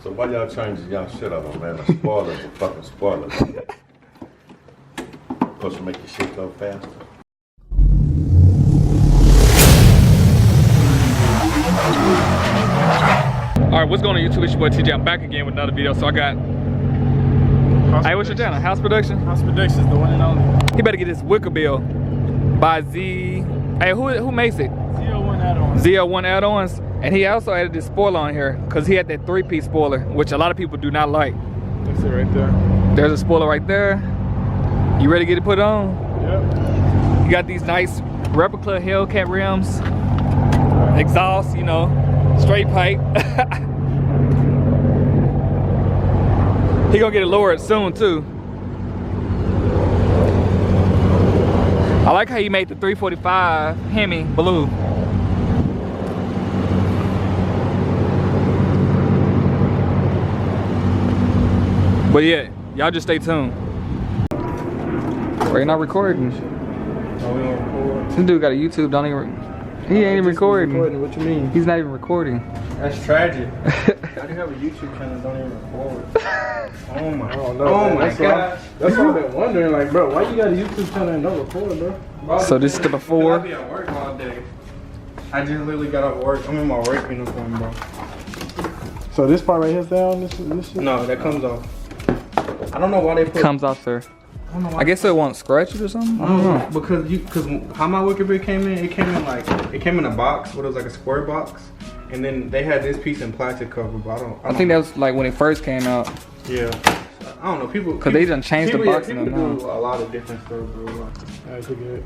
So why y'all changing y'all shit up, man? The spoilers are fucking spoilers. Supposed to make your shit go faster. Alright, what's going on YouTube? It's your boy TJ. I'm back again with another video. So I got... Hey, what's your channel? House Production? House Productions, the one and only. He better get his Wicker bill by Z... Hey, who makes it? ZL1 add-ons. ZL1 add-ons. And he also added this spoiler on here because he had that 3-piece spoiler, which a lot of people do not like. That's it right there. There's a spoiler right there. You ready to get it put on? Yep. You got these nice replica Hellcat rims. Exhaust, you know, straight pipe. He gonna get it lowered soon too. I like how you made the 345 Hemi blue. But yeah, y'all just stay tuned. We're not recording. Oh, we don't record. This dude got a YouTube, don't even. He ain't even recording. What you mean? He's not even recording. That's tragic. I do have a YouTube channel, don't even record. Oh my, oh my gosh. That's what I've been wondering, like, bro, why you got a YouTube channel and don't record, bro? So this is the before. I be at work all day. I just literally got off work. I'm in my work uniform, bro. So this part right here's down. This shit? No, that comes off. I don't know why they put. Comes off, sir. I guess it won't scratch it or something. I don't know. Because how my Wicker bill came in, it came in a box, what it was like a square box, and then they had this piece in plastic cover. But I think that was like when it first came out. Yeah. I don't know, people. Because they done changed the box people now. do a lot of different stuff, bro. Alright, take it.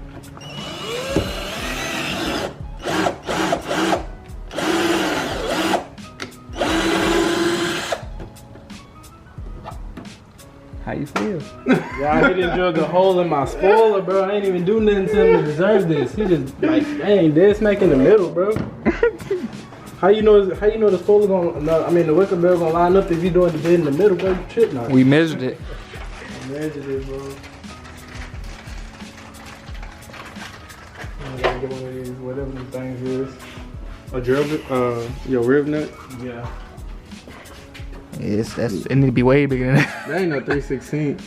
How you feel? Yeah, he didn't drill the hole in my spoiler, bro. I ain't even do nothing to him to deserve this. He just like, dang, dead smack in the middle, bro. How you know the spoiler gonna? I mean, the Wicker bill gonna line up if you doing the bit in the middle, bro? You trip not. We measured it. Measured it, bro. I gotta get one of these, whatever the things is. A drill bit, your rib nut. Yeah. Yes, it need to be way bigger than that. That ain't no 3/16.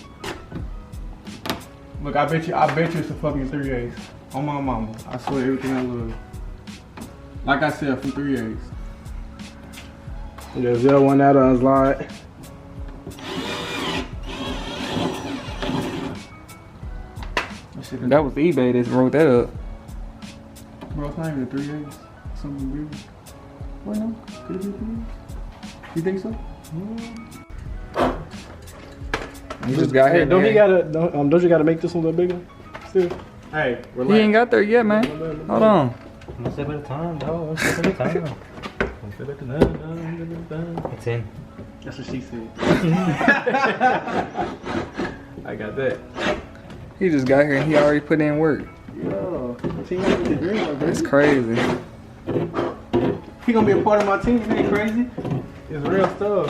Look, I bet you it's a fucking 3/8. On my mama. I swear everything I love. Like I said, from 3/8. Yeah, ZL1 add-ons light. That was eBay that wrote that up. Bro, it's not even a 3/8. Something weird. What no? Could it be 3/8? You think so? You just got here. Don't you gotta make this one a little bigger? Still. Hey, relax. He ain't got there yet, man. Hold on. One step at a time, dog. One step at a time. One step at a time. It's in. That's what she said. I got that. He just got here and he already put in work. Yo, team with the dream, It's crazy. He gonna be a part of my team. Ain't crazy? It's real stuff.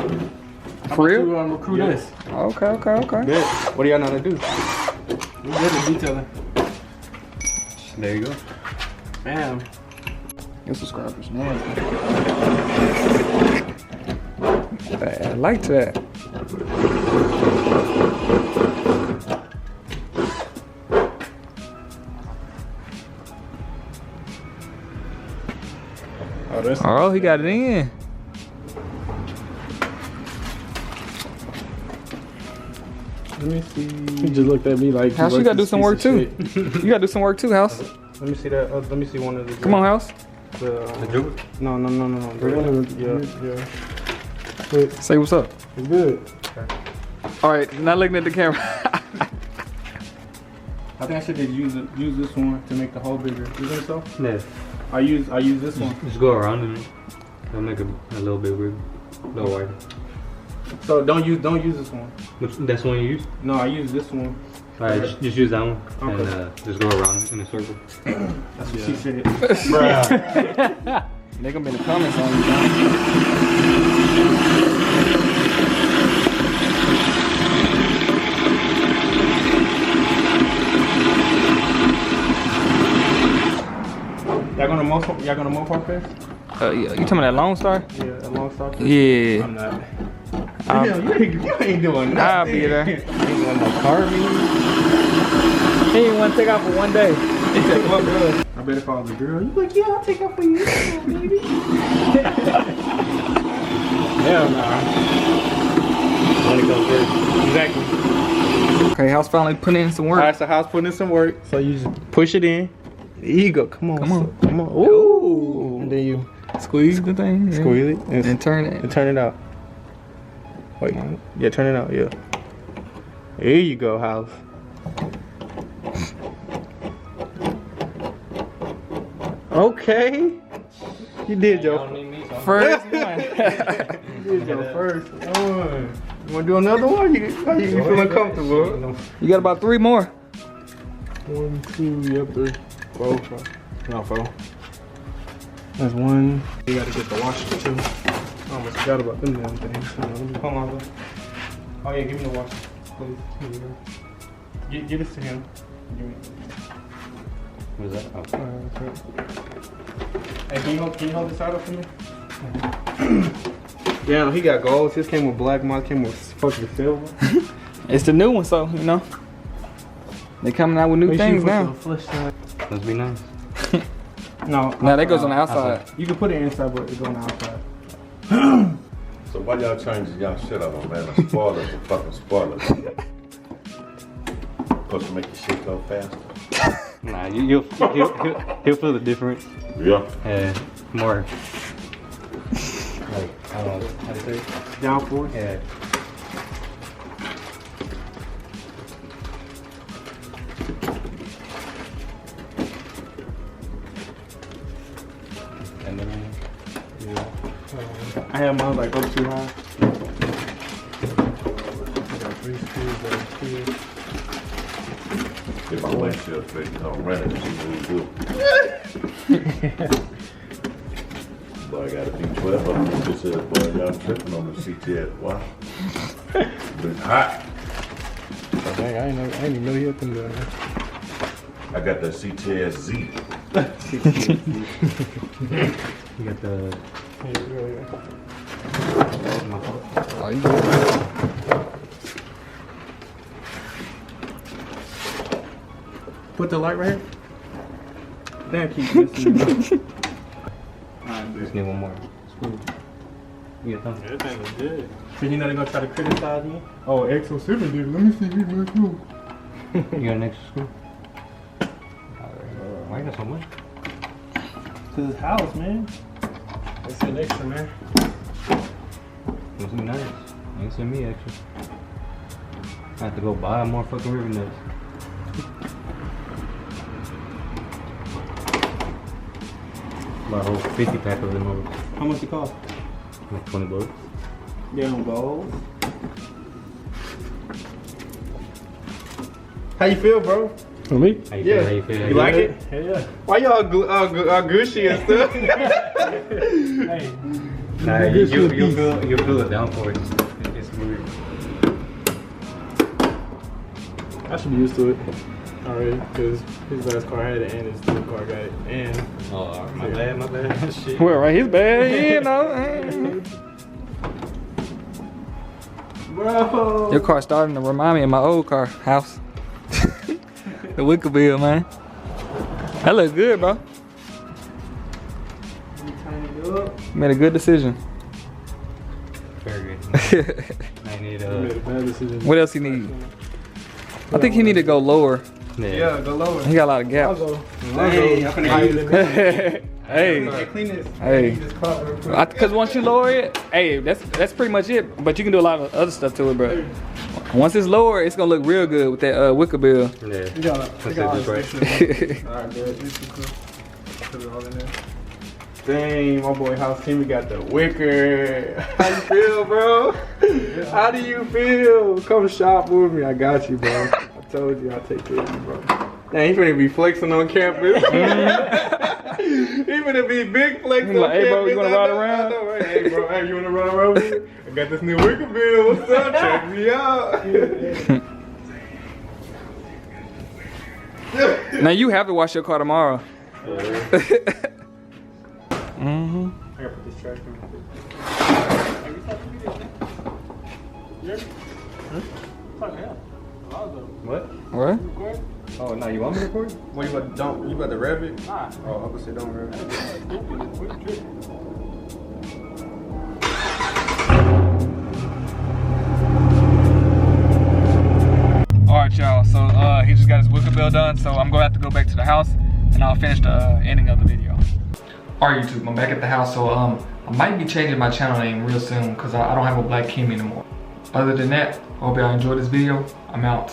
For real? You recruit us. Okay. Good. What do y'all know how to do? We good at detailing. There you go. Bam. Your subscribers, man. I like that. Oh, he got it in. Let me see. He just looked at me like. House, you gotta do some work too. You gotta do some work too, House. Let me see that. Let me see one of the. Come on, House. The dribble? No. Yeah. Wait. Say what's up. It's good. Okay. All right, not looking at the camera. I think I should just use this one to make the hole bigger. You think so? Yeah. I use this one. Just go around and it'll make it a little bit weird, a little wider. So don't use this one. That's the one you use? No, I use this one. Alright, just use that one okay. And just go around in a circle. That's what she said. Bruh. They gonna be in the comments on you. Y'all gonna mopar fest? Yeah, you talking about that Lone Star? Yeah, a long star. Yeah. I'm not. Um, You ain't doing nothing. I'll be there. You ain't doing no carving. He didn't want to take out for one day. He said, "What, bro?" I better call the girl. You like, yeah, I'll take out for you, baby. Hell nah. Money comes first. Exactly. Okay, house finally putting in some work. Alright, so house putting in some work. So you just push it in. There you go. Come on. Come on. Come on. Ooh. And then you Squeeze the thing. Yeah. squeeze it And turn it. and turn it out. Wait. Yeah, turn it out. Yeah. There you go, house. Okay. You did your First one. You did your first one. You wanna do another one? You feeling comfortable? You got about 3 more. 1, 2, yep, 3, 4, 5. No, 4. That's 1. You gotta get the washer too. I almost forgot about them damn things. Hold on, bro. Oh yeah, give me the washer, please. Here you go. Give this to him. Give me. What is that? Oh. Hey, can you hold this side up for me? Yeah, he got golds. His came with black, mine came with fucking silver. It's the new one, so you know. They coming out with new things now. Must be nice. No. Now that goes on the outside. You can put it inside, but it go on the outside. So why y'all changing y'all shit up, man? A spoiler's a fucking spoiler. Supposed to make your shit go faster. Nah, he'll feel the difference. Yeah. Yeah, more. Like, I don't know how to say it. Downforce? Yeah. And then, I have mine like up too high. I got 3 screws that are here. If my windshield straight, you don't run it, you do. Boy, I got a B12 up there. This is, boy, y'all tripping on the CTS. Wow. Been hot. Dang, I didn't even know you had them down there. I got the CTS Z. you got the. Oh, you good. Put the light right here. Damn, keep missing. Just need one more. Screw. You got them? Everything is good. So you know they're gonna try to criticize me? Oh, XO7 did. Let me see you man too. You got an extra screw? Why you got so much? To this house, man. They said extra, man. Must be nice. You ain't send me extra. I have to go buy more fucking river nuts. Buy a whole 50 pack of them over. How much it cost? Like 20 bucks. Yeah, on goals. How you feel, bro? For me? How you feel? How you feel? You like it? Hell yeah. Why y'all gushy and stuff? Hey. Nah, you feel the downforce. It's weird. I should be used to it already, because his last car had it and his new car got it. And Oh, my bad. Shit. Well, right, he's bad, you know. bro, Your car starting to remind me of my old car house. The Wicker bill, man. That look good, bro. Made a good decision. Very good. I need made a bad decision. What else he need? I think he need to go lower. Yeah, go lower. He got a lot of gaps. Hey, I'm finna use it. Hey, Clean this. hey. This car real quick. Cause once you lower it, hey, that's pretty much it. But you can do a lot of other stuff to it, bro. Once it's lower, it's gonna look real good with that Wicker bill. Yeah. We got all this right. extra. Alright, good. This is cool. Put it all in there. Dang, my boy House Team, we got the Wicker. How you feel, bro? How do you feel? Come shop with me. I got you, bro. I told you I'll take care of you, bro. Dang, he's gonna be flexing on campus. He's gonna be big flexing on Like, hey, bro, campus. you wanna ride around? I know, right? Hey, bro, hey, you wanna ride around with me? I got this new Wicker bill. What's up? Check me out. Now you have to wash your car tomorrow. Mm-hmm. this trash can. Hey, we talking to me? You heard me? Talking to him. What? What? Record? Oh, no, you want me to record? What you about to rev it? Oh, Nah. I was gonna say don't rev it. Alright, y'all. So he just got his Wicker bill done, so I'm gonna have to go back to the house and I'll finish the ending of the video. Alright, YouTube, I'm back at the house, so I might be changing my channel name real soon because I don't have a Black Kim anymore. Other than that, I hope y'all enjoyed this video. I'm out.